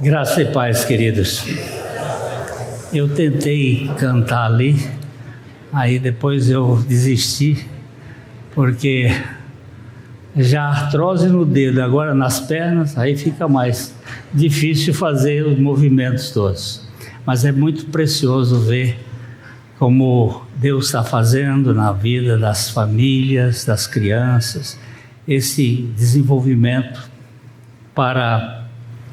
Graça e paz, queridos. Eu tentei cantar ali, aí depois eu desisti, porque já artrose no dedo, agora nas pernas, aí fica mais difícil fazer os movimentos todos. Mas é muito precioso ver como Deus está fazendo na vida das famílias, das crianças, esse desenvolvimento para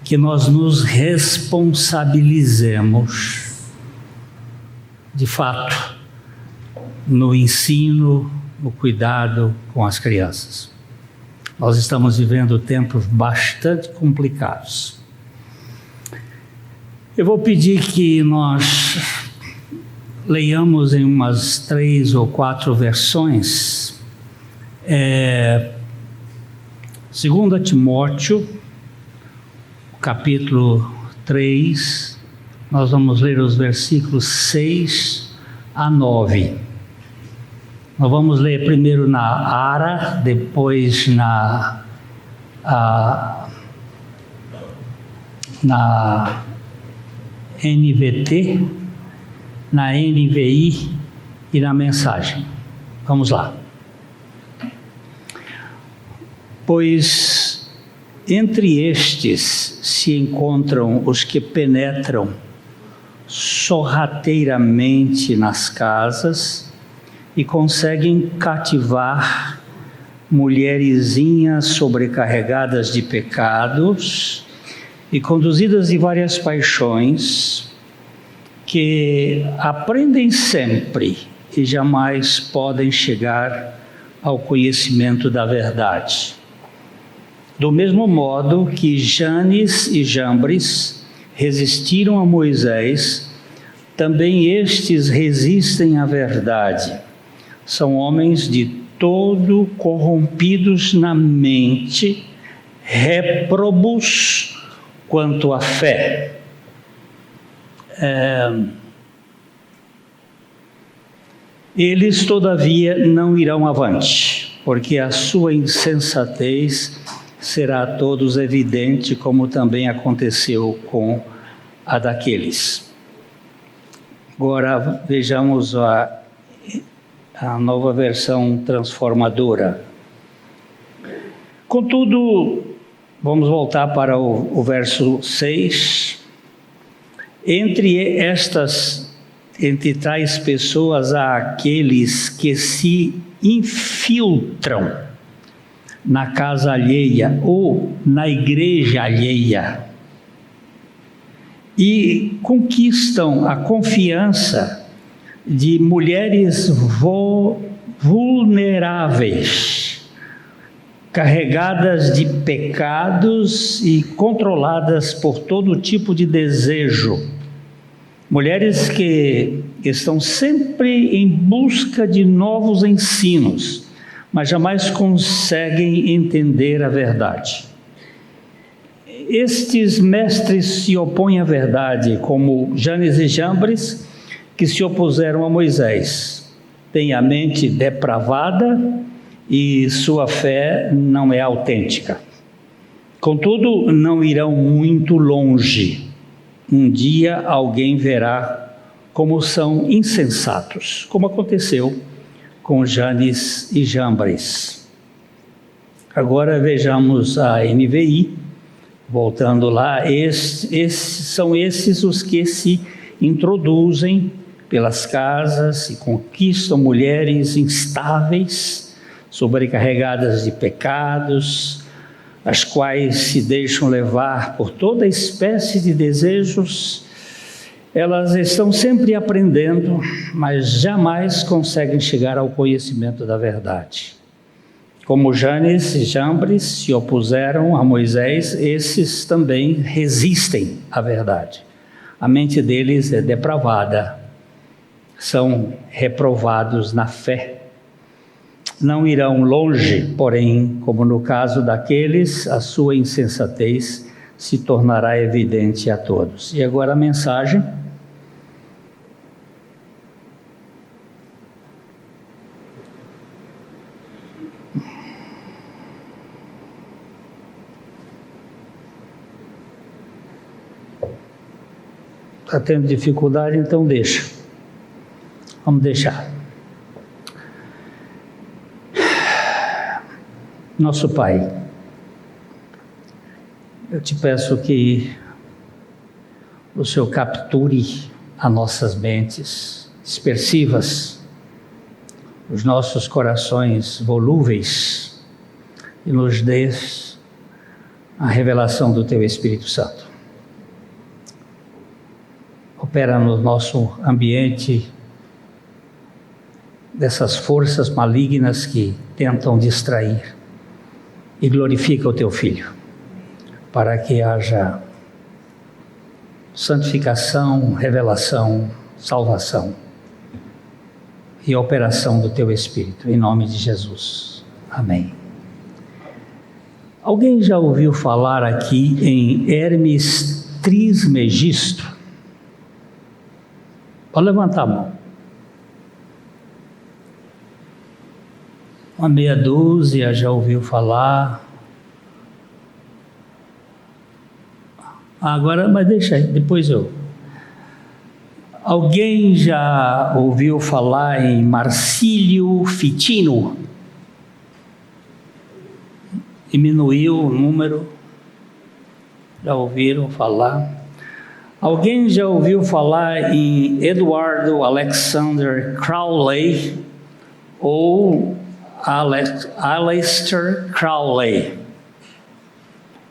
que nós nos responsabilizemos, de fato, no ensino, no cuidado com as crianças. Nós estamos vivendo tempos bastante complicados. Eu vou pedir que nós leiamos em umas 3 ou 4 versões, 2 Timóteo, capítulo 3, nós vamos ler os versículos 6 a 9. Nós vamos ler primeiro na ARA, depois na NVT, na NVI e na mensagem. Vamos lá. Pois entre estes se encontram os que penetram sorrateiramente nas casas e conseguem cativar mulherzinhas sobrecarregadas de pecados e conduzidas de várias paixões, que aprendem sempre e jamais podem chegar ao conhecimento da verdade. Do mesmo modo que Janes e Jambres resistiram a Moisés, também estes resistem à verdade. São homens de todo corrompidos na mente, réprobos quanto à fé. Eles, todavia, não irão avante, porque a sua insensatez será a todos evidente, como também aconteceu com a daqueles. Agora vejamos a nova versão transformadora. Contudo, vamos voltar para o verso 6. Entre tais pessoas há aqueles que se infiltram na casa alheia ou na igreja alheia e conquistam a confiança de mulheres vulneráveis, carregadas de pecados e controladas por todo tipo de desejo. Mulheres que estão sempre em busca de novos ensinos, mas jamais conseguem entender a verdade. Estes mestres se opõem à verdade, como Janes e Jambres, que se opuseram a Moisés. Têm a mente depravada e sua fé não é autêntica. Contudo, não irão muito longe. Um dia alguém verá como são insensatos, como aconteceu com Janes e Jambres. Agora vejamos a NVI, voltando lá, são esses os que se introduzem pelas casas e conquistam mulheres instáveis, sobrecarregadas de pecados, as quais se deixam levar por toda espécie de desejos. Elas estão sempre aprendendo, mas jamais conseguem chegar ao conhecimento da verdade. Como Janes e Jambres se opuseram a Moisés, esses também resistem à verdade. A mente deles é depravada, são reprovados na fé. Não irão longe, porém, como no caso daqueles, a sua insensatez se tornará evidente a todos. E agora a mensagem. Está tendo dificuldade, então deixa. Vamos deixar. Nosso Pai, eu te peço que o Senhor capture as nossas mentes dispersivas, os nossos corações volúveis e nos dê a revelação do Teu Espírito Santo. Opera no nosso ambiente dessas forças malignas que tentam distrair e glorifica o Teu Filho, para que haja santificação, revelação, salvação e operação do Teu Espírito, em nome de Jesus. Amém. Alguém já ouviu falar aqui em Hermes Trismegisto? Pode levantar a mão. Uma meia dúzia já ouviu falar. Agora, mas deixa aí, depois eu. Alguém já ouviu falar em Marcílio Ficino? Diminuiu o número. Já ouviram falar? Alguém já ouviu falar em Eduardo Alexander Crowley ou Aleister Crowley?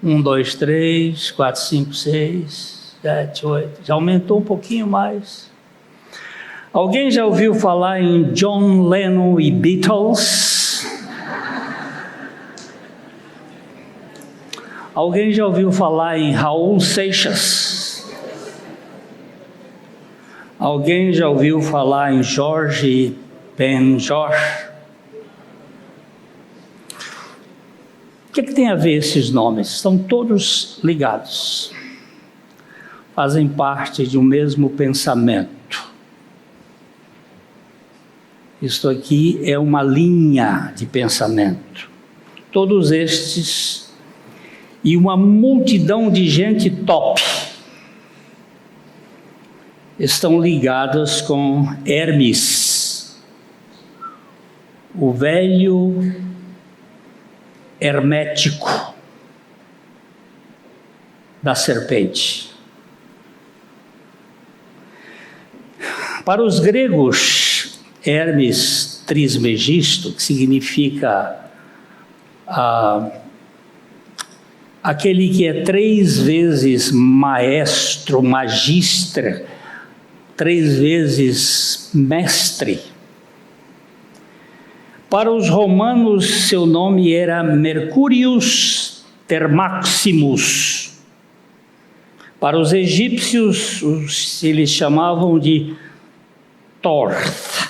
1, 2, 3, 4, 5, 6, 7, 8. Já aumentou um pouquinho mais. Alguém já ouviu falar em John Lennon e Beatles? Alguém já ouviu falar em Raul Seixas? Alguém já ouviu falar em Jorge Ben-Jor? O que tem a ver esses nomes? Estão todos ligados. Fazem parte de um mesmo pensamento. Isto aqui é uma linha de pensamento. Todos estes e uma multidão de gente top estão ligadas com Hermes, o velho hermético da serpente. Para os gregos, Hermes Trismegisto, que significa aquele que é 3 vezes maestro, magistre, 3 vezes mestre. Para os romanos, seu nome era Mercurius Thermaximus. Para os egípcios, eles chamavam de Thoth.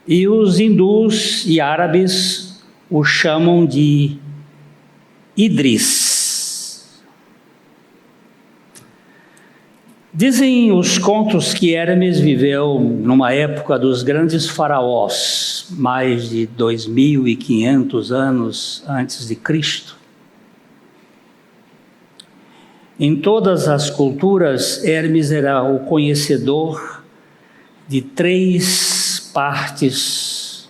E os hindus e árabes o chamam de Idris. Dizem os contos que Hermes viveu numa época dos grandes faraós, mais de 2.500 anos antes de Cristo. Em todas as culturas, Hermes era o conhecedor de 3 partes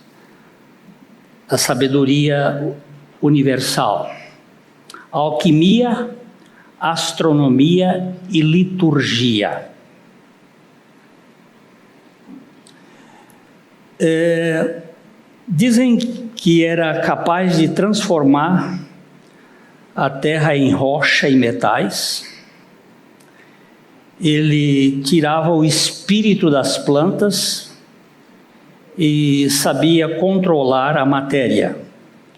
da sabedoria universal: alquimia, astronomia e liturgia. Dizem que era capaz de transformar a terra em rocha e metais. Ele tirava o espírito das plantas e sabia controlar a matéria,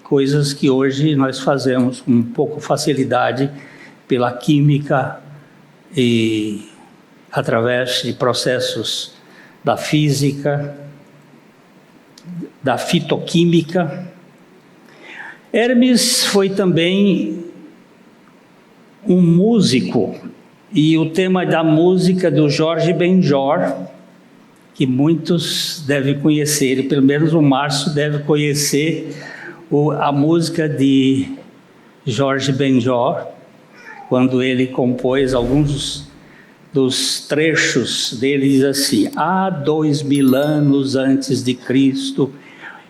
coisas que hoje nós fazemos com pouca facilidade pela química e através de processos da física, da fitoquímica. Hermes foi também um músico, e o tema da música do Jorge Ben-Jor, que muitos devem conhecer, pelo menos o Márcio deve conhecer a música de Jorge Ben-Jor, quando ele compôs alguns dos trechos dele diz assim: há 2000 anos antes de Cristo,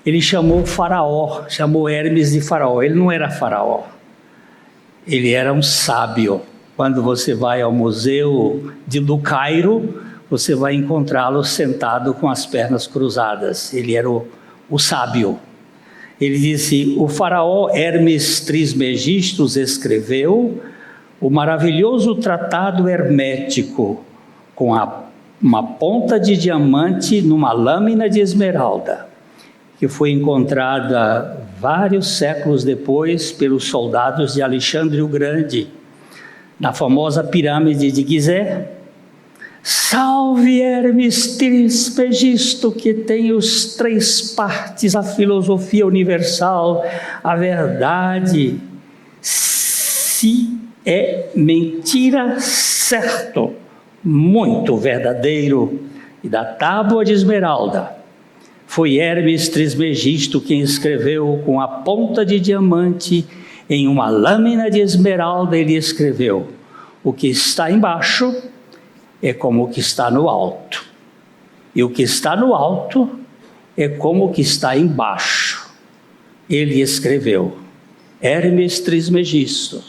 ele chamou Faraó, chamou Hermes de Faraó. Ele não era Faraó, ele era um sábio. Quando você vai ao museu do Cairo, você vai encontrá-lo sentado com as pernas cruzadas. Ele era o sábio. Ele disse: o faraó Hermes Trismegisto escreveu o maravilhoso tratado hermético com uma ponta de diamante numa lâmina de esmeralda, que foi encontrada vários séculos depois pelos soldados de Alexandre o Grande, na famosa pirâmide de Gizé. Salve Hermes Trismegisto, que tem os 3 partes, a filosofia universal, a verdade, se é mentira, certo, muito verdadeiro, e da tábua de esmeralda. Foi Hermes Trismegisto quem escreveu com a ponta de diamante, em uma lâmina de esmeralda, ele escreveu: o que está embaixo é como o que está no alto, e o que está no alto é como o que está embaixo. Ele escreveu: Hermes Trismegisto,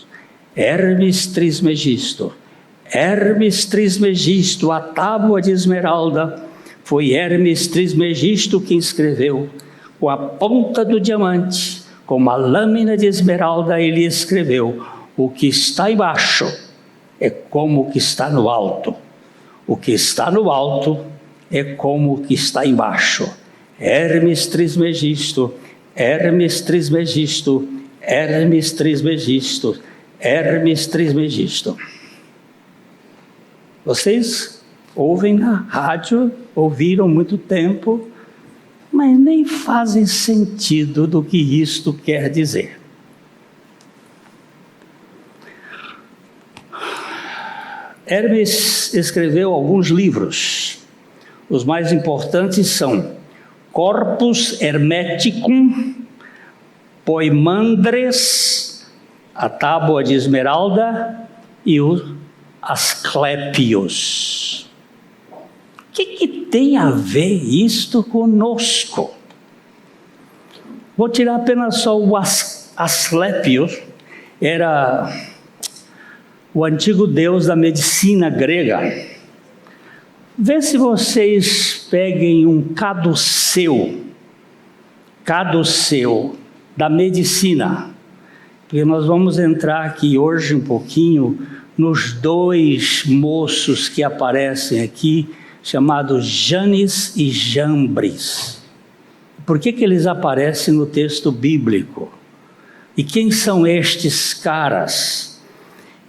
Hermes Trismegisto, Hermes Trismegisto, a tábua de esmeralda. Foi Hermes Trismegisto quem escreveu com a ponta do diamante, com uma lâmina de esmeralda, ele escreveu: o que está embaixo é como o que está no alto. O que está no alto é como o que está embaixo. Hermes Trismegisto, Hermes Trismegisto, Hermes Trismegisto, Hermes Trismegisto. Vocês ouvem na rádio, ouviram muito tempo, mas nem fazem sentido do que isto quer dizer. Hermes escreveu alguns livros. Os mais importantes são Corpus Hermeticum, Poimandres, a Tábua de Esmeralda e o Asclepios. O que tem a ver isto conosco? Vou tirar apenas só o Asclepios, era o antigo deus da medicina grega. Vê se vocês peguem um caduceu da medicina, porque nós vamos entrar aqui hoje um pouquinho nos 2 moços que aparecem aqui, chamados Janes e Jambres. Por que eles aparecem no texto bíblico? E quem são estes caras?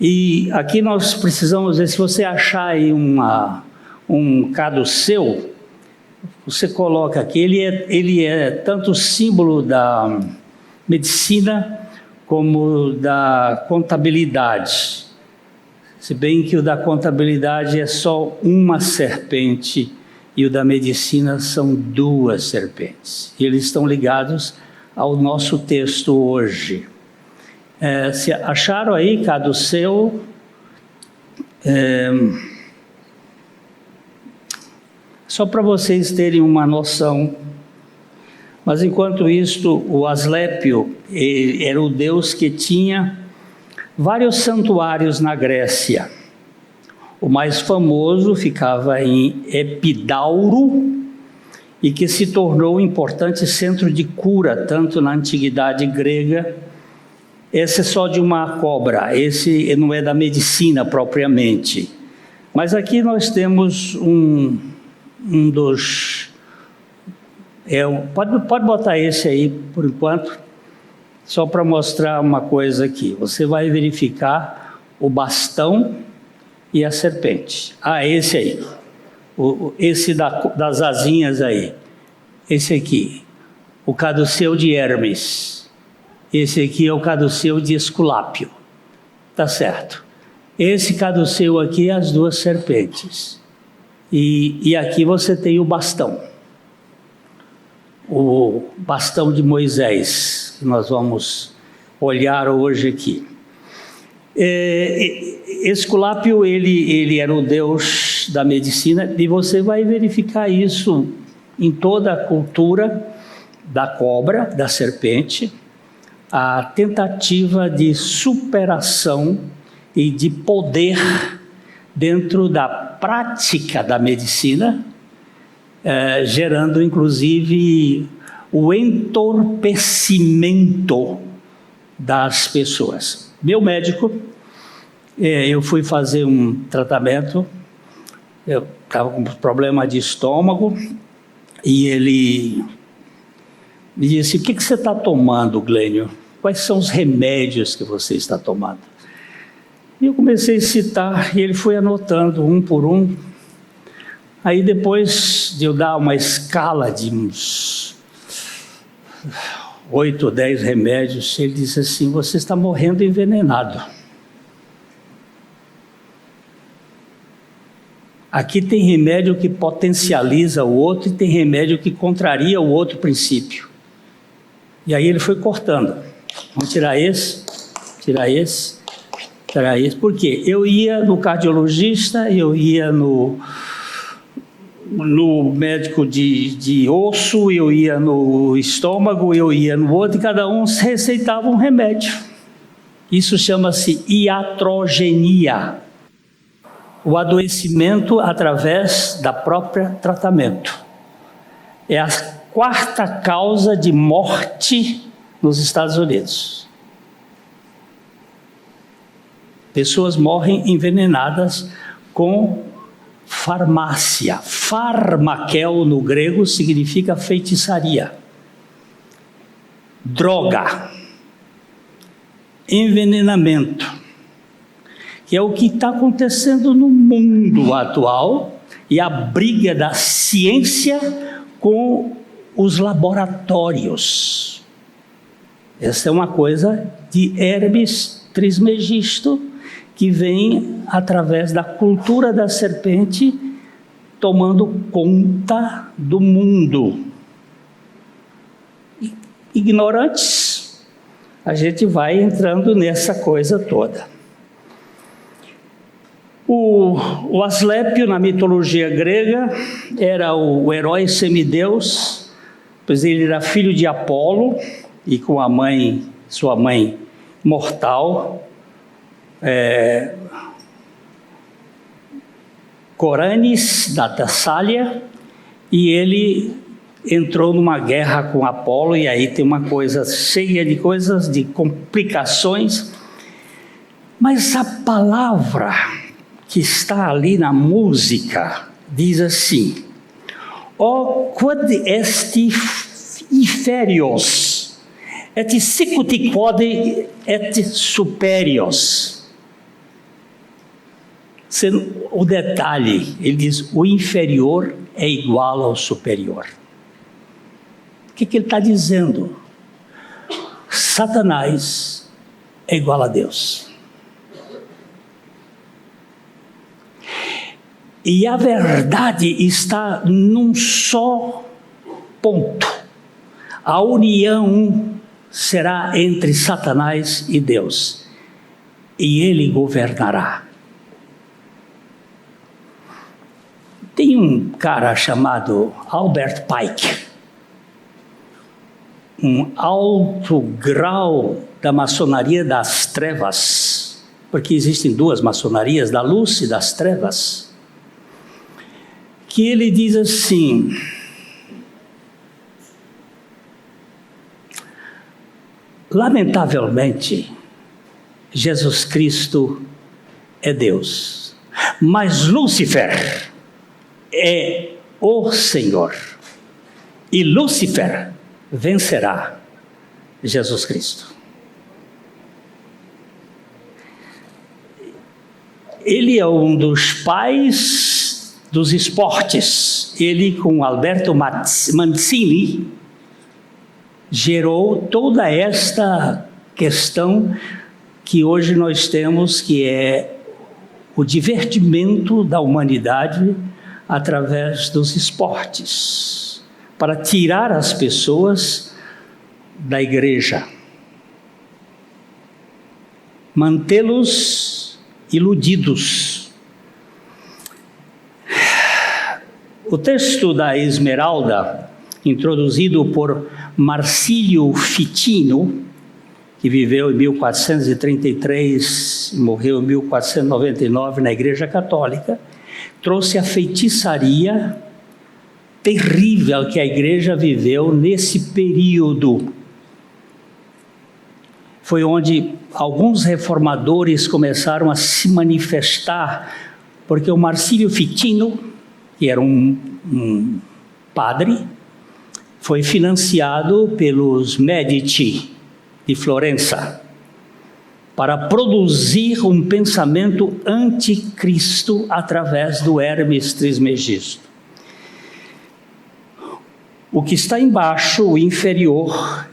E aqui nós precisamos ver, se você achar aí um caduceu, você coloca aqui, ele é tanto símbolo da medicina como da contabilidade. Se bem que o da contabilidade é só uma serpente e o da medicina são 2 serpentes. E eles estão ligados ao nosso texto hoje. Se acharam aí, caduceu, só para vocês terem uma noção. Mas enquanto isto, o Asclépio era o deus que tinha vários santuários na Grécia. O mais famoso ficava em Epidauro, e que se tornou um importante centro de cura, tanto na antiguidade grega. Esse é só de uma cobra, esse não é da medicina propriamente. Mas aqui nós temos um dos... pode botar esse aí por enquanto, só para mostrar uma coisa aqui. Você vai verificar o bastão e a serpente. Esse aí, esse das asinhas aí. Esse aqui, o caduceu de Hermes. Esse aqui é o caduceu de Esculápio. Tá certo. Esse caduceu aqui é as 2 serpentes. E aqui você tem o bastão. O bastão de Moisés, que nós vamos olhar hoje aqui. Esculápio, ele era o deus da medicina, e você vai verificar isso em toda a cultura da cobra, da serpente, a tentativa de superação e de poder dentro da prática da medicina, gerando inclusive o entorpecimento das pessoas. Meu médico, eu fui fazer um tratamento, eu estava com problema de estômago, e ele me disse: o que você está tomando, Glênio? Quais são os remédios que você está tomando? E eu comecei a citar, e ele foi anotando um por um. Aí depois de eu dar uma escala de uns 8 ou 10 remédios, ele disse assim: você está morrendo envenenado. Aqui tem remédio que potencializa o outro e tem remédio que contraria o outro princípio. E aí ele foi cortando. Vamos tirar esse, tirar esse, tirar esse. Por quê? Eu ia no cardiologista, eu ia no médico de osso, eu ia no estômago, eu ia no outro, e cada um receitava um remédio. Isso chama-se iatrogenia. O adoecimento através da própria tratamento. É a quarta causa de morte nos Estados Unidos. Pessoas morrem envenenadas com farmácia. Farmakel no grego significa feitiçaria. Droga. Envenenamento. Que é o que está acontecendo no mundo atual, e a briga da ciência com os laboratórios. Essa é uma coisa de Hermes Trismegisto, que vem através da cultura da serpente, tomando conta do mundo. Ignorantes, a gente vai entrando nessa coisa toda. O Asclépio, na mitologia grega, era o herói semideus, pois ele era filho de Apolo, e com a mãe, sua mãe mortal, Coranes, da Tessália, e ele entrou numa guerra com Apolo, e aí tem uma coisa cheia de coisas, de complicações, mas a palavra que está ali na música diz assim: O quod est inferios, et sicut quod et superios. O detalhe, ele diz: o inferior é igual ao superior. O que ele está dizendo? Satanás é igual a Deus. E a verdade está num só ponto. A união será entre Satanás e Deus. E ele governará. Tem um cara chamado Albert Pike, um alto grau da maçonaria das trevas, porque existem duas maçonarias, da luz e das trevas, que ele diz assim: lamentavelmente, Jesus Cristo é Deus, mas Lúcifer é o Senhor, e Lúcifer vencerá Jesus Cristo. Ele é um dos pais dos esportes. Ele, com Alberto Mancini, gerou toda esta questão que hoje nós temos, que é o divertimento da humanidade através dos esportes, para tirar as pessoas da igreja. mantê-los iludidos. O texto da Esmeralda, introduzido por Marsilio Ficino, que viveu em 1433 e morreu em 1499 na Igreja Católica, trouxe a feitiçaria terrível que a Igreja viveu nesse período. Foi onde alguns reformadores começaram a se manifestar, porque o Marsilio Ficino, que era um padre, foi financiado pelos Medici de Florença para produzir um pensamento anticristo através do Hermes Trismegisto. O que está embaixo, o inferior,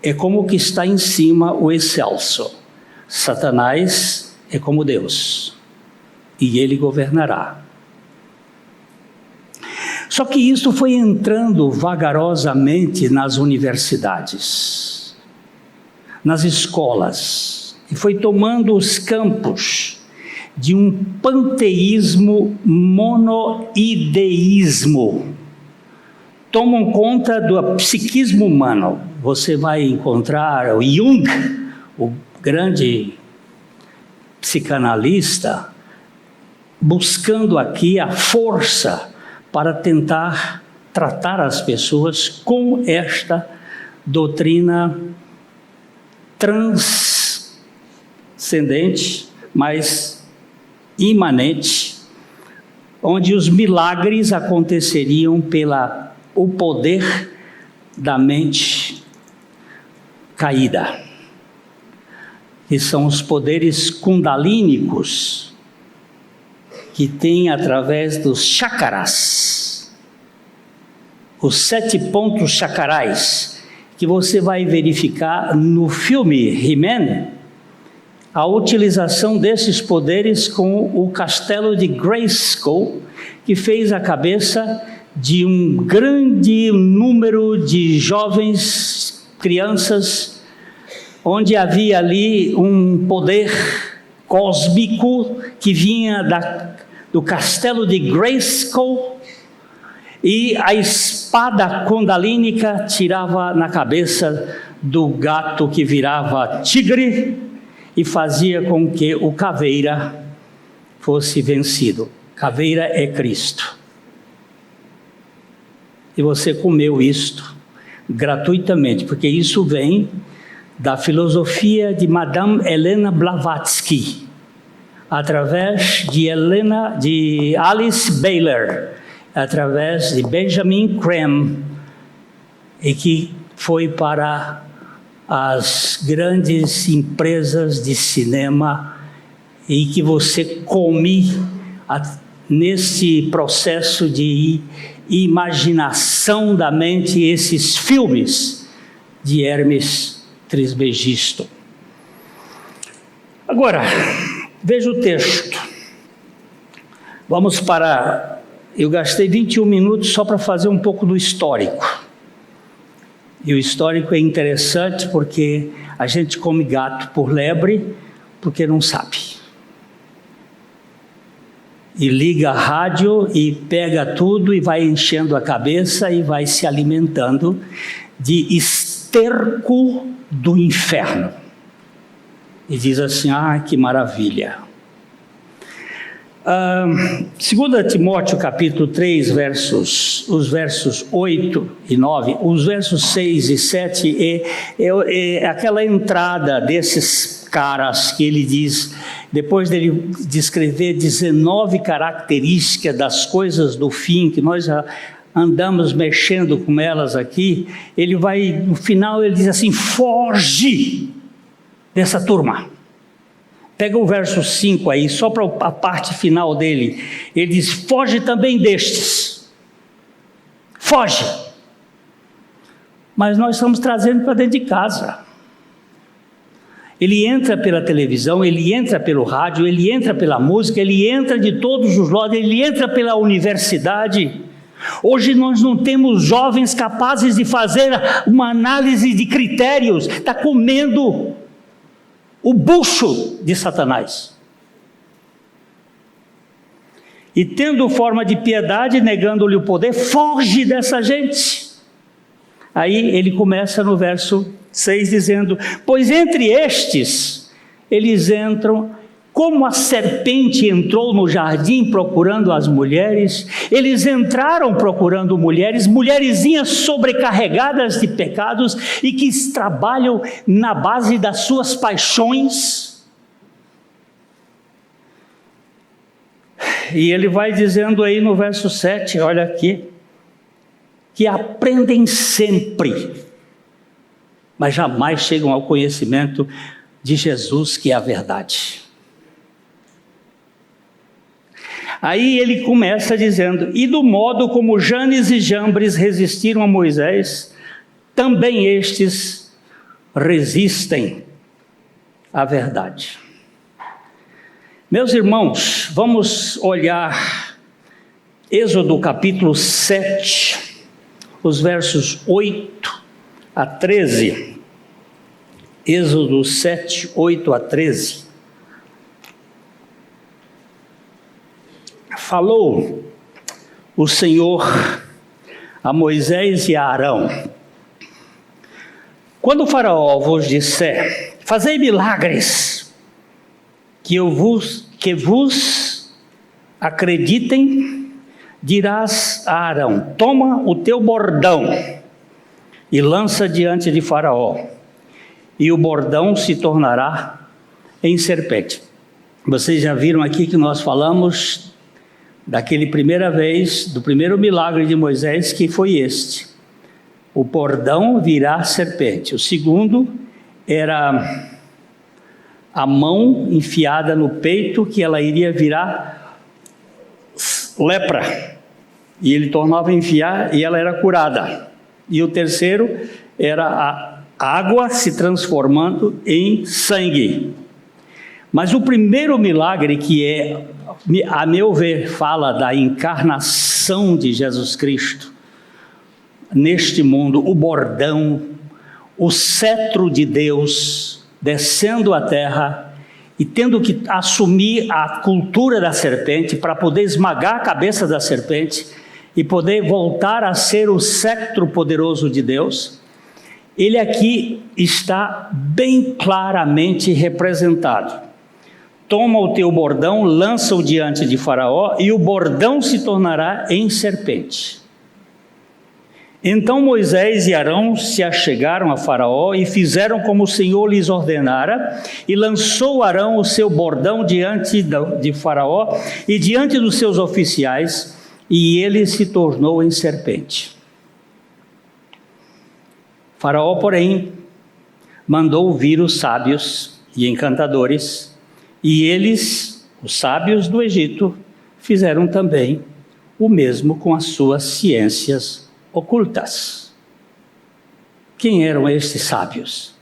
é como o que está em cima, o excelso. Satanás é como Deus, e ele governará. Só que isso foi entrando vagarosamente nas universidades, nas escolas, e foi tomando os campos de um panteísmo monoideísmo. Tomam conta do psiquismo humano. Você vai encontrar o Jung, o grande psicanalista, buscando aqui a força para tentar tratar as pessoas com esta doutrina transcendente, mas imanente, onde os milagres aconteceriam pelo poder da mente caída, que são os poderes kundalínicos, que tem através dos chakras, os 7 pontos chakrais, que você vai verificar no filme He-Man, a utilização desses poderes com o castelo de Grayskull, que fez a cabeça de um grande número de jovens, crianças, onde havia ali um poder cósmico que vinha do castelo de Grayskull, e a espada kundalínica tirava na cabeça do gato que virava tigre e fazia com que o caveira fosse vencido. Caveira é Cristo. E você comeu isto gratuitamente, porque isso vem da filosofia de Madame Helena Blavatsky, através de Alice Baylor, através de Benjamin Creme, e que foi para as grandes empresas de cinema, e que você come nesse processo de imaginação da mente, esses filmes de Hermes Trismegisto. Agora, veja o texto. Vamos para... Eu gastei 21 minutos só para fazer um pouco do histórico. E o histórico é interessante porque a gente come gato por lebre, porque não sabe. E liga a rádio e pega tudo e vai enchendo a cabeça e vai se alimentando de esterco do inferno. E diz assim, que maravilha. 2 Timóteo capítulo 3, os versos 8 e 9, os versos 6 e 7 é aquela entrada desses caras que ele diz, depois dele descrever 19 características das coisas do fim, que nós já andamos mexendo com elas aqui, ele vai, no final ele diz assim, foge dessa turma. Pega o verso 5 aí, só para a parte final dele. Ele diz, foge também destes. Foge. Mas nós estamos trazendo para dentro de casa. Ele entra pela televisão, ele entra pelo rádio, ele entra pela música, ele entra de todos os lados, ele entra pela universidade. Hoje nós não temos jovens capazes de fazer uma análise de critérios. Está comendo o bucho de Satanás. E tendo forma de piedade, negando-lhe o poder, foge dessa gente. Aí ele começa no verso 6 dizendo: pois entre estes, eles entram, como a serpente entrou no jardim procurando as mulheres, eles entraram procurando mulheres, mulherzinhas sobrecarregadas de pecados e que trabalham na base das suas paixões. E ele vai dizendo aí no verso 7, olha aqui, que aprendem sempre, mas jamais chegam ao conhecimento de Jesus, que é a verdade. Aí ele começa dizendo: e do modo como Janes e Jambres resistiram a Moisés, também estes resistem à verdade. Meus irmãos, vamos olhar Êxodo capítulo 7, os versos 8 a 13. Êxodo 7, 8 a 13. Falou o Senhor a Moisés e a Arão: quando o Faraó vos disser, fazei milagres, que vos acreditem, dirás a Arão: toma o teu bordão e lança diante de Faraó, e o bordão se tornará em serpente. Vocês já viram aqui que nós falamos daquele primeira vez, do primeiro milagre de Moisés, que foi este: o bordão virá serpente. O segundo era a mão enfiada no peito, que ela iria virar lepra, e ele tornava a enfiar e ela era curada. E o terceiro era a água se transformando em sangue. Mas o primeiro milagre, que é, a meu ver, fala da encarnação de Jesus Cristo neste mundo, o bordão, o cetro de Deus descendo à terra e tendo que assumir a cultura da serpente para poder esmagar a cabeça da serpente e poder voltar a ser o cetro poderoso de Deus. Ele aqui está bem claramente representado. Toma o teu bordão, lança-o diante de Faraó, e o bordão se tornará em serpente. Então Moisés e Arão se achegaram a Faraó e fizeram como o Senhor lhes ordenara, e lançou Arão o seu bordão diante de Faraó e diante dos seus oficiais, e ele se tornou em serpente. Faraó, porém, mandou vir os sábios e encantadores, e eles, os sábios do Egito, fizeram também o mesmo com as suas ciências ocultas. Quem eram estes sábios?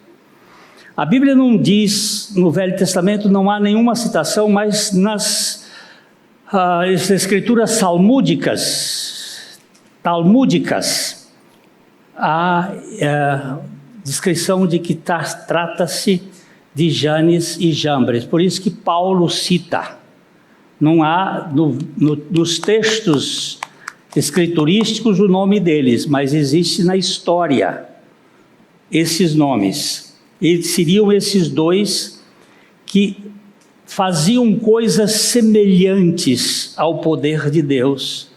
A Bíblia não diz, no Velho Testamento não há nenhuma citação, mas nas escrituras talmúdicas, há descrição de que trata-se de Janes e Jambres. Por isso que Paulo cita. Não há nos textos escriturísticos o nome deles, mas existe na história esses nomes. E seriam esses dois que faziam coisas semelhantes ao poder de Deus,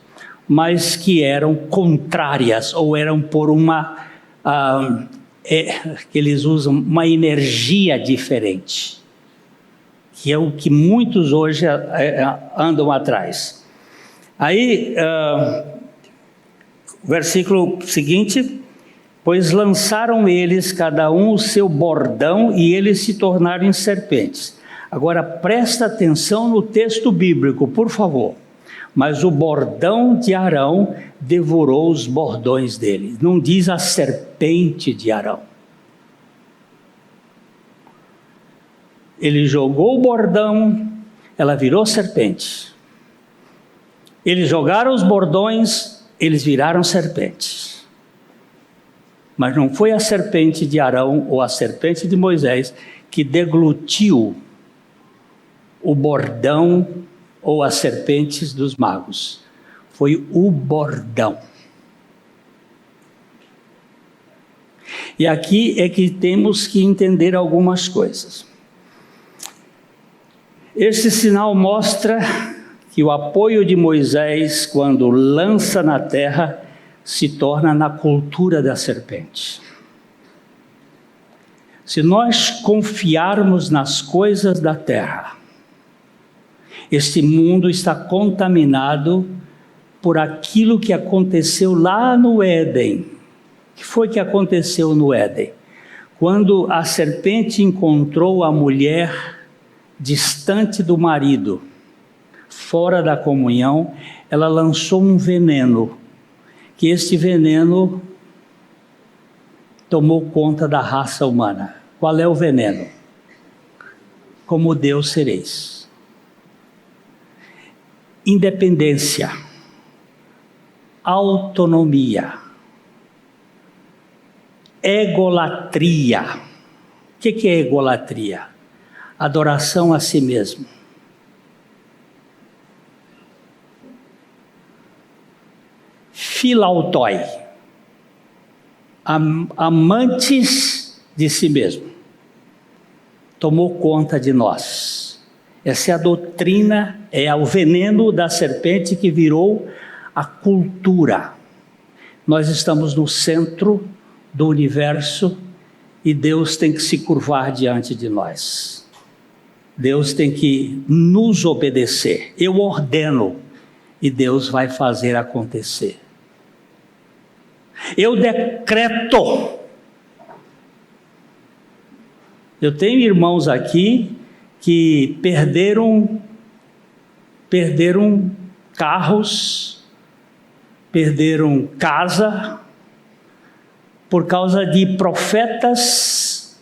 mas que eram contrárias, ou eram por que eles usam uma energia diferente, que é o que muitos hoje andam atrás. Aí, versículo seguinte: pois lançaram eles cada um o seu bordão e eles se tornaram em serpentes. Agora presta atenção no texto bíblico, por favor. Mas o bordão de Arão devorou os bordões dele. Não diz a serpente de Arão. Ele jogou o bordão, ela virou serpente. Eles jogaram os bordões, eles viraram serpentes. Mas não foi a serpente de Arão ou a serpente de Moisés que deglutiu o bordão ou as serpentes dos magos. Foi o bordão. E aqui é que temos que entender algumas coisas. Esse sinal mostra que o apoio de Moisés, quando lança na terra, se torna na cultura da serpente. Se nós confiarmos nas coisas da terra, este mundo está contaminado por aquilo que aconteceu lá no Éden. O que foi que aconteceu no Éden? Quando a serpente encontrou a mulher distante do marido, fora da comunhão, ela lançou um veneno, que este veneno tomou conta da raça humana. Qual é o veneno? Como Deus sereis. Independência, autonomia, egolatria. O que é egolatria? Adoração a si mesmo. Filautói, amantes de si mesmo, tomou conta de nós. Essa é a doutrina, é o veneno da serpente que virou a cultura. Nós estamos no centro do universo e Deus tem que se curvar diante de nós. Deus tem que nos obedecer. Eu ordeno e Deus vai fazer acontecer. Eu decreto. Eu tenho irmãos aqui que perderam carros, perderam casa, por causa de profetas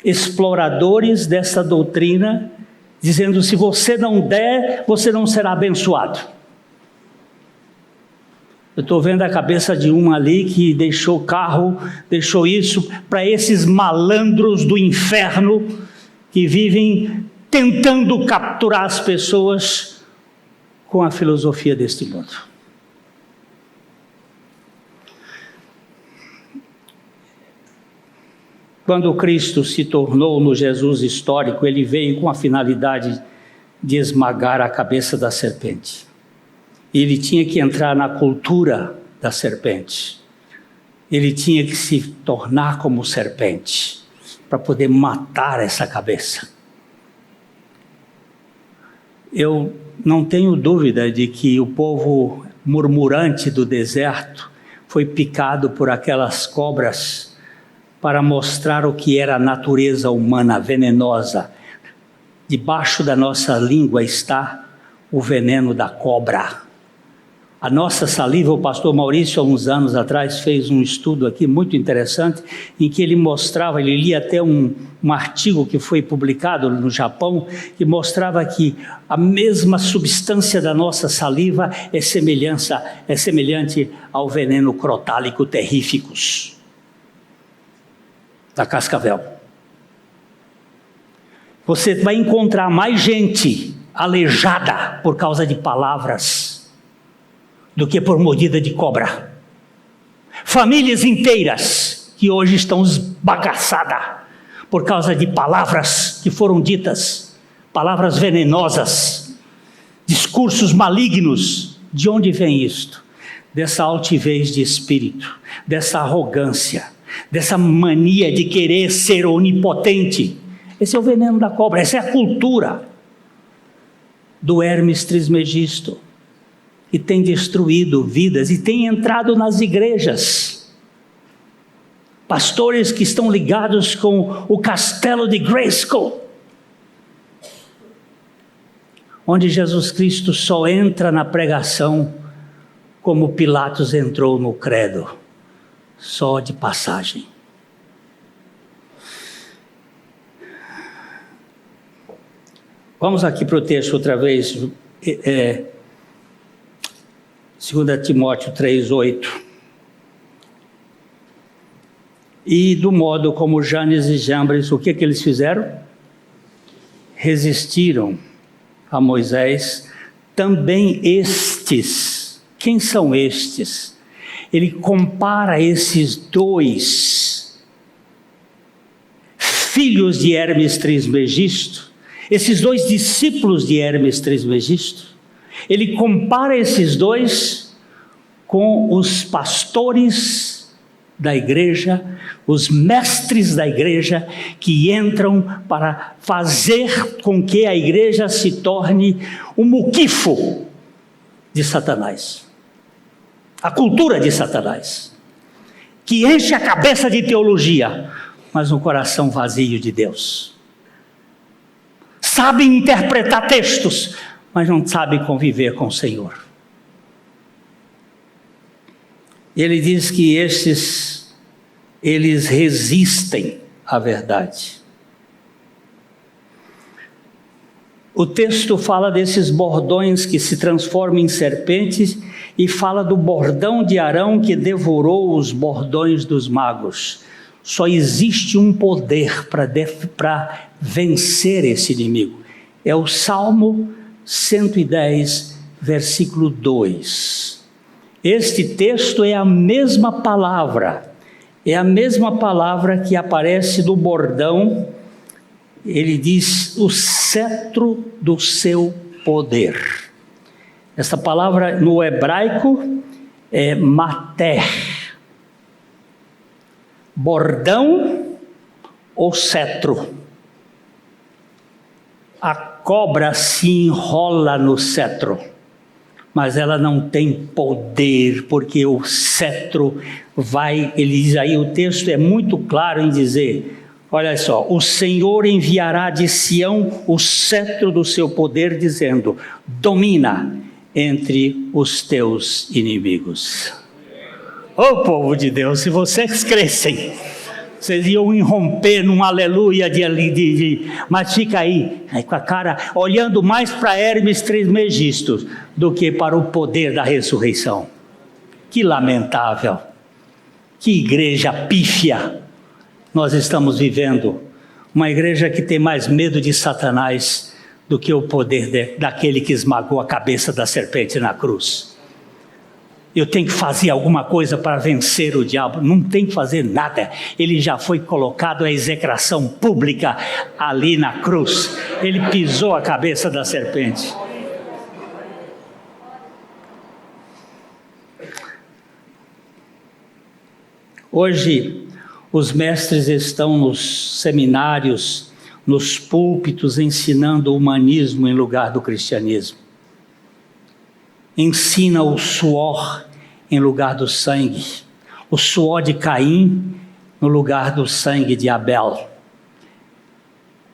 exploradores dessa doutrina, dizendo: se você não der, você não será abençoado. Eu estou vendo a cabeça de um ali que deixou carro, deixou isso para esses malandros do inferno que vivem tentando capturar as pessoas com a filosofia deste mundo. Quando Cristo se tornou no Jesus histórico, ele veio com a finalidade de esmagar a cabeça da serpente. Ele tinha que entrar na cultura da serpente. Ele tinha que se tornar como serpente, para poder matar essa cabeça. Eu não tenho dúvida de que o povo murmurante do deserto foi picado por aquelas cobras para mostrar o que era a natureza humana venenosa. Debaixo da nossa língua está o veneno da cobra. A nossa saliva, o pastor Maurício, há uns anos atrás, fez um estudo aqui muito interessante, em que ele mostrava, ele lia até um artigo que foi publicado no Japão, que mostrava que a mesma substância da nossa saliva é semelhante ao veneno crotálico terríficos da cascavel. Você vai encontrar mais gente aleijada por causa de palavras do que por mordida de cobra. Famílias inteiras que hoje estão esbagaçadas por causa de palavras que foram ditas, palavras venenosas, discursos malignos. De onde vem isto? Dessa altivez de espírito, dessa arrogância, dessa mania de querer ser onipotente. Esse é o veneno da cobra, essa é a cultura do Hermes Trismegisto, que tem destruído vidas e tem entrado nas igrejas. Pastores que estão ligados com o castelo de Grayskull, onde Jesus Cristo só entra na pregação como Pilatos entrou no credo, só de passagem. Vamos aqui para o texto outra vez, 2 Timóteo 3:8. E do modo como Janes e Jambres, o que eles fizeram? resistiram a Moisés, também estes. Quem são estes? Ele compara esses dois filhos de Hermes Trismegisto, esses dois discípulos de Hermes Trismegisto, ele compara esses dois com os pastores da igreja, os mestres da igreja, que entram para fazer com que a igreja se torne o muquifo de Satanás, a cultura de Satanás, que enche a cabeça de teologia, mas um coração vazio de Deus. Sabem interpretar textos, mas não sabem conviver com o Senhor. Ele diz que eles resistem à verdade. O texto fala desses bordões que se transformam em serpentes e fala do bordão de Arão que devorou os bordões dos magos. Só existe um poder para vencer esse inimigo. É o Salmo 110, versículo 2. Este texto é a mesma palavra que aparece no bordão. Ele diz o cetro do seu poder. Essa palavra no hebraico é mater. Bordão ou cetro. A cobra se enrola no cetro, mas ela não tem poder, porque o cetro vai, ele diz aí, o texto é muito claro em dizer, olha só, o Senhor enviará de Sião o cetro do seu poder, dizendo, domina entre os teus inimigos. Ô povo de Deus, se vocês crescem, vocês iam irromper num aleluia mas fica aí com a cara olhando mais para Hermes Trismegisto do que para o poder da ressurreição. Que lamentável, que igreja pífia nós estamos vivendo, uma igreja que tem mais medo de Satanás do que o poder daquele que esmagou a cabeça da serpente na cruz. Eu tenho que fazer alguma coisa para vencer o diabo. Não tem que fazer nada. Ele já foi colocado à execração pública ali na cruz. Ele pisou a cabeça da serpente. Hoje, os mestres estão nos seminários, nos púlpitos, ensinando o humanismo em lugar do cristianismo. Ensina o suor em lugar do sangue, o suor de Caim no lugar do sangue de Abel.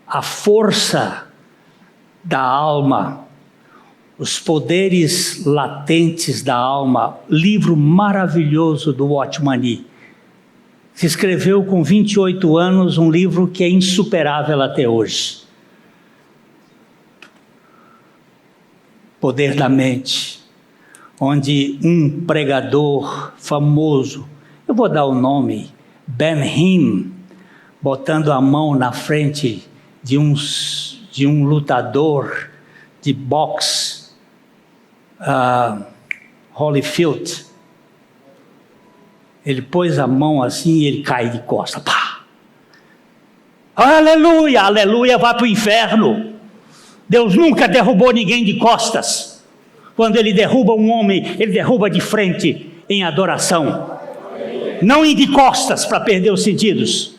A força da alma, os poderes latentes da alma, livro maravilhoso do Watchman Nee. Se escreveu com 28 anos um livro que é insuperável até hoje. Poder da mente. Onde um pregador famoso, eu vou dar o nome, Ben Hinn, botando a mão na frente de um lutador de boxe, Holyfield. Ele pôs a mão assim e ele cai de costas. Pá! Aleluia, aleluia, vai para o inferno. Deus nunca derrubou ninguém de costas. Quando ele derruba um homem, ele derruba de frente em adoração. Não ir de costas para perder os sentidos.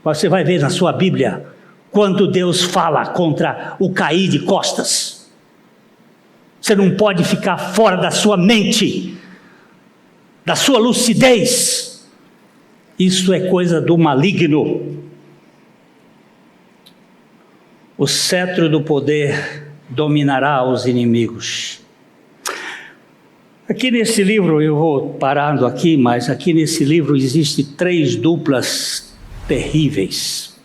Você vai ver na sua Bíblia quando Deus fala contra o cair de costas. Você não pode ficar fora da sua mente, da sua lucidez. Isso é coisa do maligno. O cetro do poder dominará os inimigos. Aqui nesse livro, eu vou parando aqui, mas aqui nesse livro existem 3 duplas terríveis.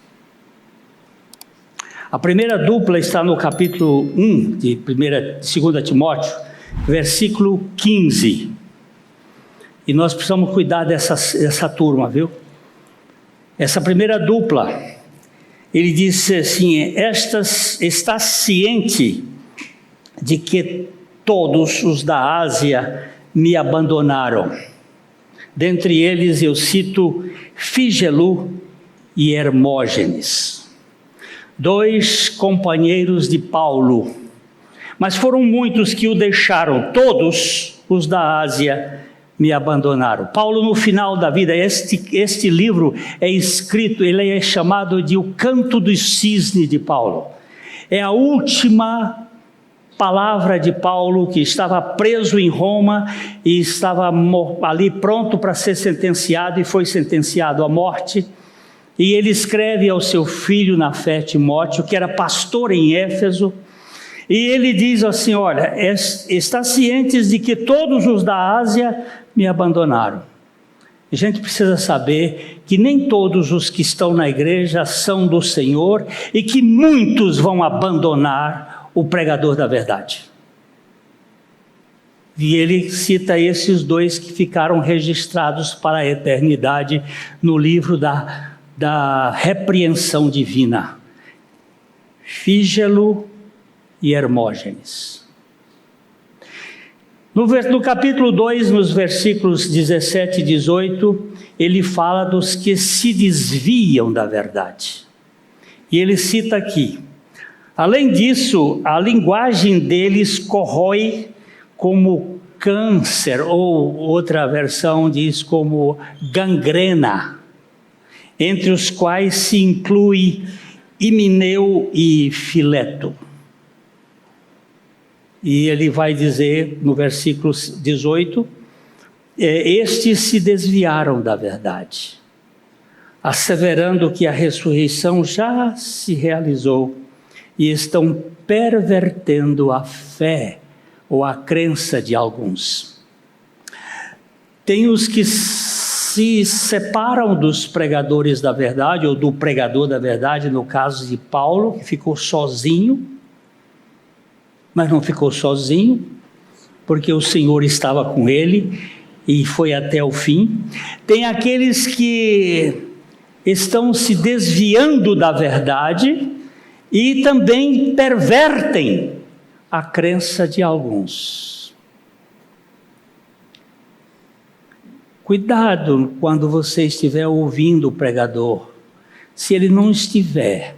A primeira dupla está no capítulo 1 de 2 Timóteo, versículo 15. E nós precisamos cuidar dessa turma, viu? Essa primeira dupla Ele disse assim: está ciente de que todos os da Ásia me abandonaram. Dentre eles eu cito Fígelo e Hermógenes, 2 companheiros de Paulo, mas foram muitos que o deixaram. Todos os da Ásia me abandonaram. Paulo, no final da vida, este livro é escrito, ele é chamado de O Canto do Cisne de Paulo. É a última palavra de Paulo, que estava preso em Roma e estava ali pronto para ser sentenciado, e foi sentenciado à morte. E ele escreve ao seu filho na fé, Timóteo, que era pastor em Éfeso, e ele diz assim: olha, está cientes de que todos os da Ásia me abandonaram. A gente precisa saber que nem todos os que estão na igreja são do Senhor, e que muitos vão abandonar o pregador da verdade. E ele cita esses 2 que ficaram registrados para a eternidade no livro da repreensão divina: Fígelo e Hermógenes. No capítulo 2, nos versículos 17 e 18, ele fala dos que se desviam da verdade. E ele cita aqui: além disso, a linguagem deles corrói como câncer, ou outra versão diz como gangrena, entre os quais se inclui Himeneu e Fileto. E ele vai dizer no versículo 18, estes se desviaram da verdade, asseverando que a ressurreição já se realizou, e estão pervertendo a fé ou a crença de alguns. Tem os que se separam dos pregadores da verdade, ou do pregador da verdade, no caso de Paulo, que ficou sozinho, mas não ficou sozinho, porque o Senhor estava com ele e foi até o fim. Tem aqueles que estão se desviando da verdade e também pervertem a crença de alguns. Cuidado quando você estiver ouvindo o pregador, se ele não estiver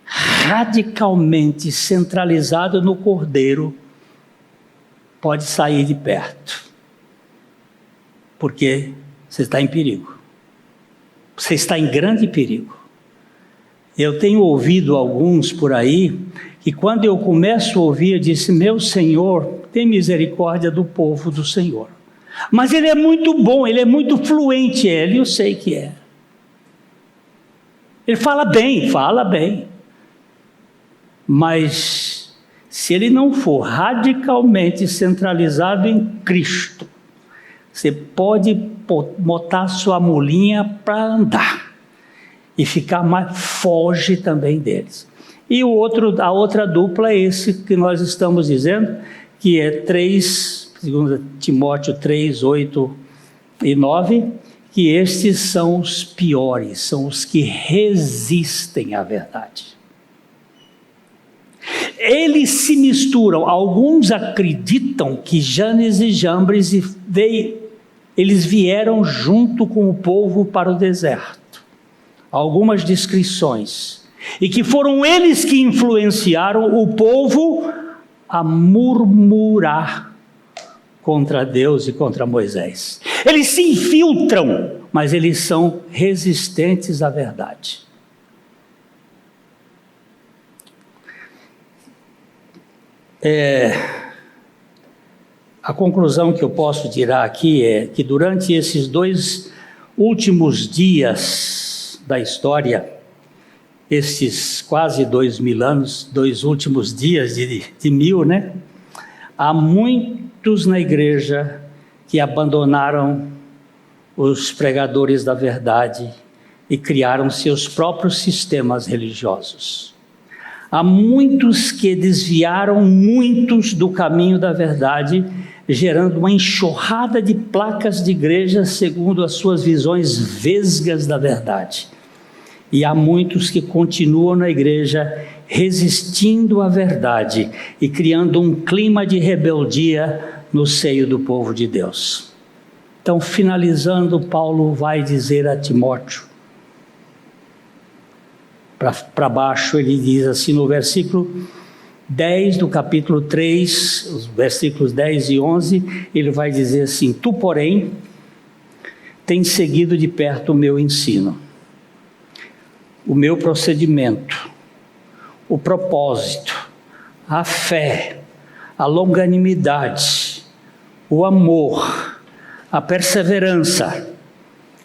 radicalmente centralizado no Cordeiro, pode sair de perto, porque você está em perigo, você está em grande perigo. Eu tenho ouvido alguns por aí, que quando eu começo a ouvir, eu disse: meu Senhor, tem misericórdia do povo do Senhor. Mas ele é muito bom, ele é muito fluente, eu sei que é. Ele fala bem. Mas se ele não for radicalmente centralizado em Cristo, você pode botar sua mulinha para andar e ficar mais, foge também deles. E a outra dupla é esse que nós estamos dizendo, que é 2 Timóteo 3, 8 e 9, que estes são os piores, são os que resistem à verdade. Eles se misturam. Alguns acreditam que Janes e Jambres eles vieram junto com o povo para o deserto. Algumas descrições. E que foram eles que influenciaram o povo a murmurar contra Deus e contra Moisés. Eles se infiltram, mas eles são resistentes à verdade. A conclusão que eu posso tirar aqui é que durante esses 2 últimos dias da história, esses quase 2000 anos, 2 últimos dias de 1000, né? Há muitos na igreja que abandonaram os pregadores da verdade e criaram seus próprios sistemas religiosos. Há muitos que desviaram muitos do caminho da verdade, gerando uma enxurrada de placas de igreja segundo as suas visões vesgas da verdade. E há muitos que continuam na igreja resistindo à verdade e criando um clima de rebeldia no seio do povo de Deus. Então, finalizando, Paulo vai dizer a Timóteo, para baixo, ele diz assim no versículo 10 do capítulo 3, os versículos 10 e 11, ele vai dizer assim: tu, porém, tens seguido de perto o meu ensino, o meu procedimento, o propósito, a fé, a longanimidade, o amor, a perseverança,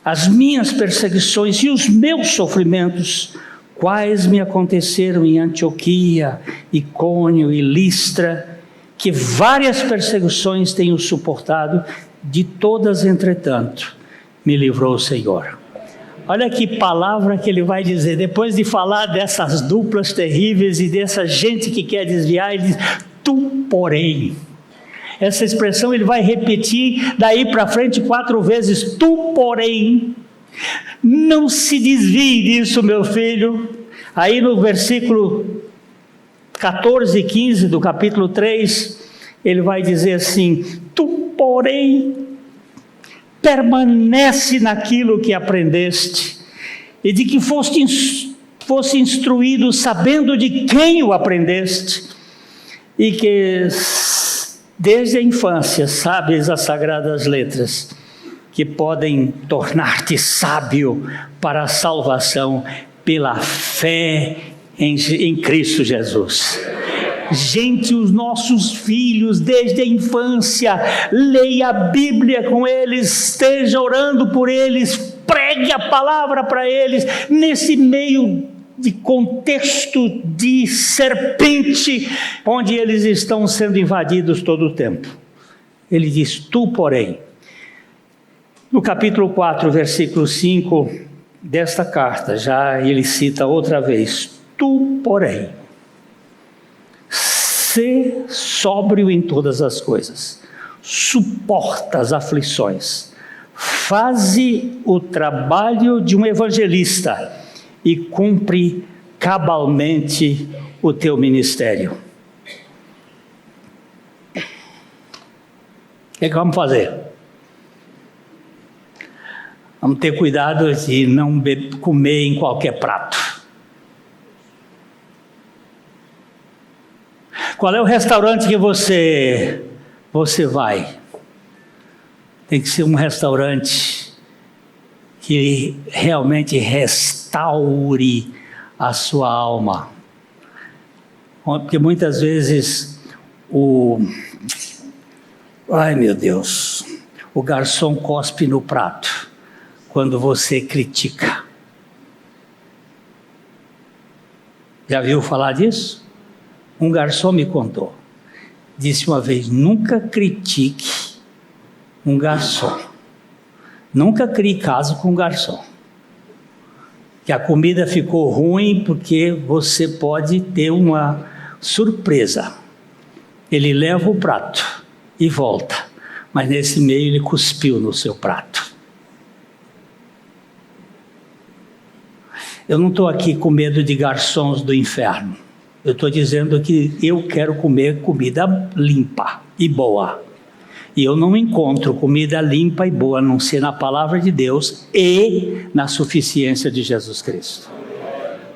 as minhas perseguições e os meus sofrimentos, quais me aconteceram em Antioquia, Icônio e Listra, que várias perseguições tenho suportado, de todas, entretanto, me livrou o Senhor. Olha que palavra que ele vai dizer, depois de falar dessas duplas terríveis e dessa gente que quer desviar, ele diz, tu, porém. Essa expressão ele vai repetir daí para frente 4 vezes, tu, porém. Não se desvie disso, meu filho. Aí no versículo 14 e 15 do capítulo 3, ele vai dizer assim, tu, porém, permanece naquilo que aprendeste, e de que fosse instruído, sabendo de quem o aprendeste, e que desde a infância sabes as sagradas letras, que podem tornar-te sábio para a salvação pela fé em Cristo Jesus. Gente, os nossos filhos desde a infância, leia a Bíblia com eles, esteja orando por eles, pregue a palavra para eles, nesse meio de contexto de serpente, onde eles estão sendo invadidos todo o tempo. Ele diz, tu, porém, no capítulo 4, versículo 5 desta carta, já ele cita outra vez, tu, porém, sê sóbrio em todas as coisas, suporta as aflições, faze o trabalho de um evangelista e cumpre cabalmente o teu ministério. O que vamos fazer? Vamos ter cuidado de não comer em qualquer prato. Qual é o restaurante que você vai? Tem que ser um restaurante que realmente restaure a sua alma. Porque muitas vezes o garçom cospe no prato quando você critica. Já viu falar disso? Um garçom me contou, disse uma vez, nunca critique um garçom, nunca crie caso com um garçom, que a comida ficou ruim porque você pode ter uma surpresa, ele leva o prato e volta, mas nesse meio ele cuspiu no seu prato. Eu não estou aqui com medo de garçons do inferno. Eu estou dizendo que eu quero comer comida limpa e boa. E eu não encontro comida limpa e boa, a não ser na palavra de Deus e na suficiência de Jesus Cristo.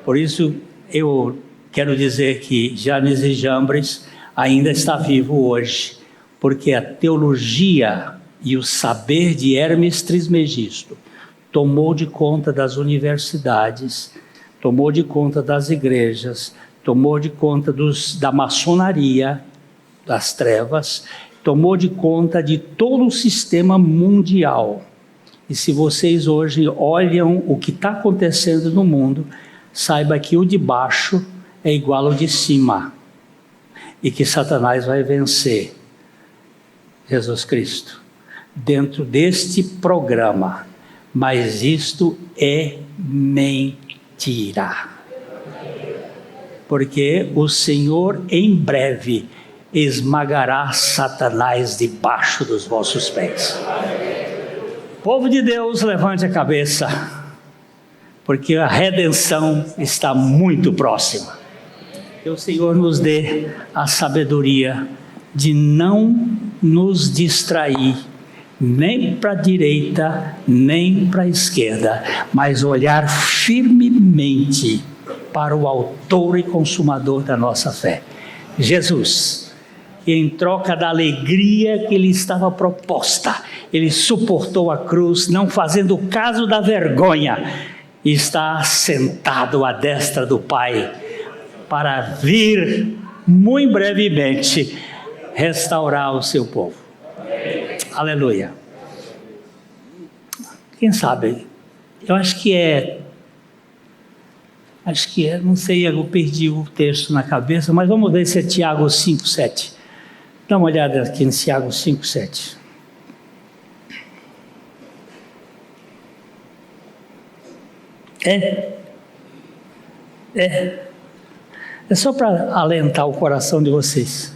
Por isso, eu quero dizer que Janes e Jambres ainda está vivo hoje, porque a teologia e o saber de Hermes Trismegisto tomou de conta das universidades, tomou de conta das igrejas, tomou de conta da maçonaria, das trevas, tomou de conta de todo o sistema mundial. E se vocês hoje olham o que está acontecendo no mundo, saiba que o de baixo é igual ao de cima, e que Satanás vai vencer Jesus Cristo dentro deste programa. Mas isto é mentira. Porque o Senhor em breve esmagará Satanás debaixo dos vossos pés. Povo de Deus, levante a cabeça. porque a redenção está muito próxima. Que o Senhor nos dê a sabedoria de não nos distrair, nem para a direita, nem para a esquerda, mas olhar firmemente para o autor e consumador da nossa fé, Jesus, que em troca da alegria que lhe estava proposta, ele suportou a cruz, não fazendo caso da vergonha, e está sentado à destra do Pai, para vir muito brevemente restaurar o seu povo. Aleluia. Quem sabe? Eu acho que é, não sei, eu perdi o texto na cabeça, mas vamos ver se é Tiago 5:7. Dá uma olhada aqui no Tiago 5:7. É só para alentar o coração de vocês.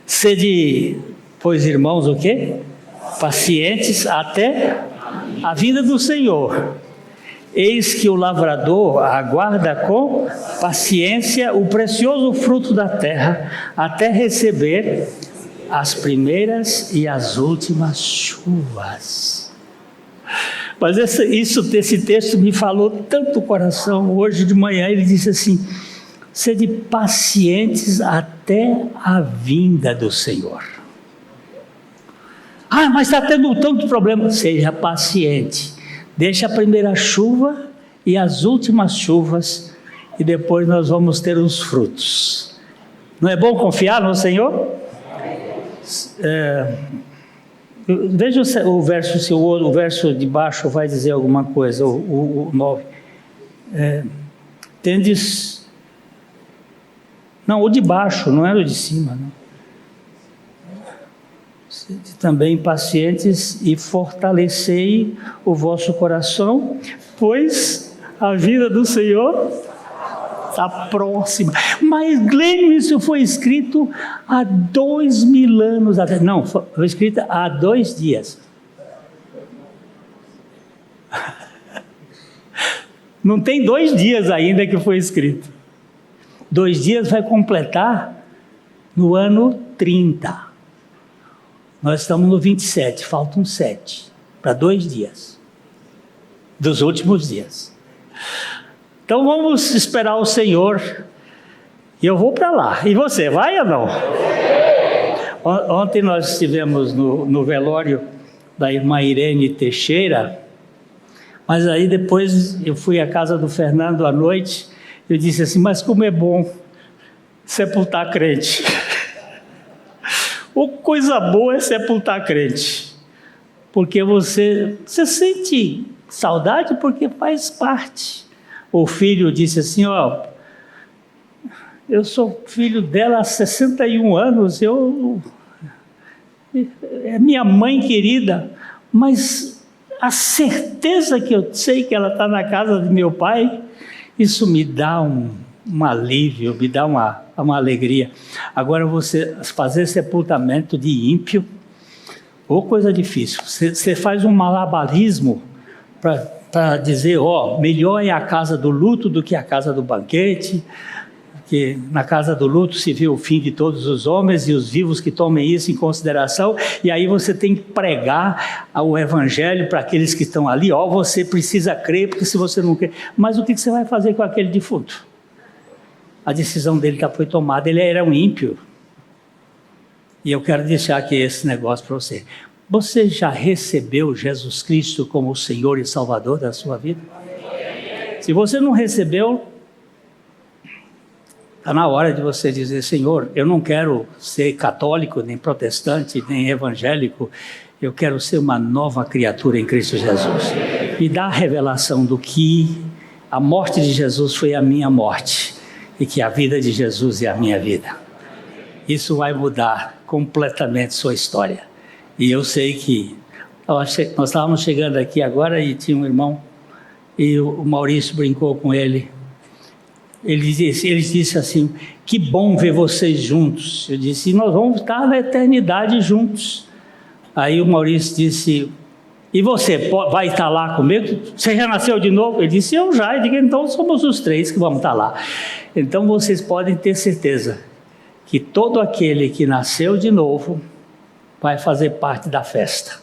Sede, pois, irmãos, o quê? Pacientes até a vinda do Senhor. Eis que o lavrador aguarda com paciência o precioso fruto da terra, até receber as primeiras e as últimas chuvas. Mas esse texto me falou tanto o coração. Hoje de manhã ele disse assim: sede pacientes até a vinda do Senhor. Ah, mas está tendo tanto problema. Seja paciente. Deixa a primeira chuva e as últimas chuvas, e depois nós vamos ter os frutos. Não é bom confiar no Senhor? Veja o verso, se o verso de baixo vai dizer alguma coisa, o 9. Tendes... Não, o de baixo, não é o de cima. Não. Sede também pacientes e fortalecei o vosso coração, pois a vida do Senhor está próxima. Mas, Glênio, isso foi escrito há 2000 anos atrás. Não, foi escrito há 2 dias. Não tem 2 dias ainda que foi escrito. 2 dias vai completar no ano 30. Nós estamos no 27, faltam 7 para 2 dias dos últimos dias. Então vamos esperar o Senhor, e eu vou para lá. E você, vai ou não? Ontem nós estivemos no velório da irmã Irene Teixeira, mas aí depois eu fui à casa do Fernando à noite. Eu disse assim: mas como é bom sepultar crente. Coisa boa é sepultar crente, porque você sente saudade, porque faz parte. O filho disse assim: ó, eu sou filho dela há 61 anos, é minha mãe querida, mas a certeza que eu sei que ela está na casa de meu pai, isso me dá um alívio, me dá uma alegria. Agora, você fazer sepultamento de ímpio, coisa difícil. Você faz um malabarismo para dizer, melhor é a casa do luto do que a casa do banquete, que na casa do luto se vê o fim de todos os homens, e os vivos que tomem isso em consideração, e aí você tem que pregar o evangelho para aqueles que estão ali. Você precisa crer, porque se você não crer... Mas o que você vai fazer com aquele defunto? A decisão dele já foi tomada, ele era um ímpio. E eu quero deixar aqui esse negócio para você. Você já recebeu Jesus Cristo como o Senhor e Salvador da sua vida? Se você não recebeu, está na hora de você dizer: Senhor, eu não quero ser católico, nem protestante, nem evangélico. Eu quero ser uma nova criatura em Cristo Jesus. Me dá a revelação do que a morte de Jesus foi a minha morte, e que a vida de Jesus é a minha vida. Isso vai mudar completamente sua história. E eu sei que nós estávamos chegando aqui agora e tinha um irmão, e o Maurício brincou com ele. Ele disse assim: que bom ver vocês juntos. Eu disse: nós vamos estar na eternidade juntos. Aí o Maurício disse: E você vai estar lá comigo? Você já nasceu de novo? Ele disse, eu já. Eu digo, então somos os 3 que vamos estar lá. Então vocês podem ter certeza que todo aquele que nasceu de novo vai fazer parte da festa.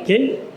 Ok?